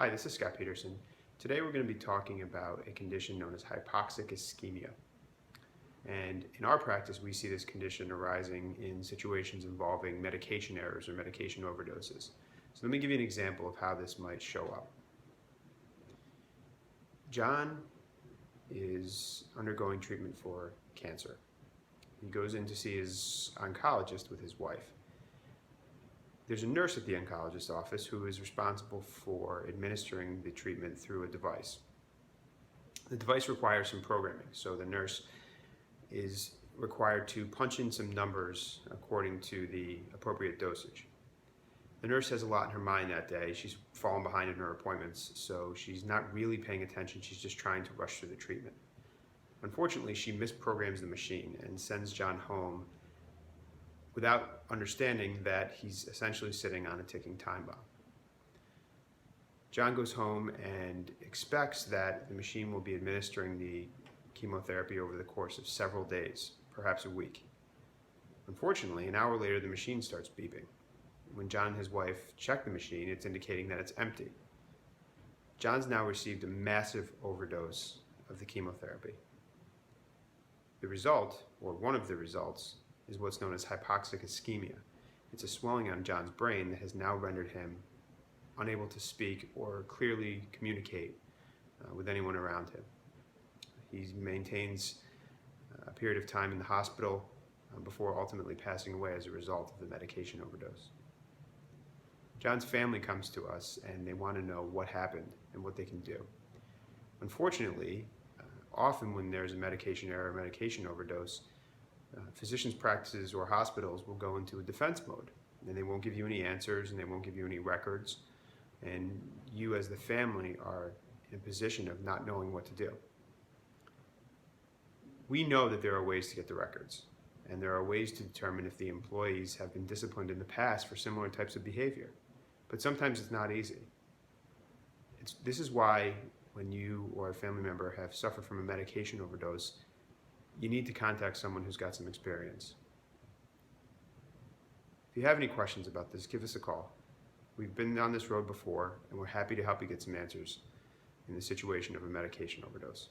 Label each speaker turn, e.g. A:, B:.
A: Hi, this is Scott Peterson. Today we're going to be talking about a condition known as hypoxic ischemia. And in our practice, we see this condition arising in situations involving medication errors or medication overdoses. So let me give you an example of how this might show up. John is undergoing treatment for cancer. He goes in to see his oncologist with his wife. There's a nurse at the oncologist's office who is responsible for administering the treatment through a device. The device requires some programming, so the nurse is required to punch in some numbers according to the appropriate dosage. The nurse has a lot in her mind that day. She's fallen behind in her appointments, so she's not really paying attention. She's just trying to rush through the treatment. Unfortunately, she misprograms the machine and sends John home without understanding that he's essentially sitting on a ticking time bomb. John goes home and expects that the machine will be administering the chemotherapy over the course of several days, perhaps a week. Unfortunately, an hour later, the machine starts beeping. When John and his wife check the machine, it's indicating that it's empty. John's now received a massive overdose of the chemotherapy. The result, or one of the results, is what's known as hypoxic ischemia. It's a swelling on John's brain that has now rendered him unable to speak or clearly communicate with anyone around him. He maintains a period of time in the hospital before ultimately passing away as a result of the medication overdose. John's family comes to us and they want to know what happened and what they can do. Unfortunately, often when there's a medication error or medication overdose, physicians' practices or hospitals will go into a defense mode, and they won't give you any answers and they won't give you any records, and you as the family are in a position of not knowing what to do. We know that there are ways to get the records, and there are ways to determine if the employees have been disciplined in the past for similar types of behavior, but sometimes it's not easy. This is why when you or a family member have suffered from a medication overdose, you need to contact someone who's got some experience. If you have any questions about this, give us a call. We've been down this road before, and we're happy to help you get some answers in the situation of a medication overdose.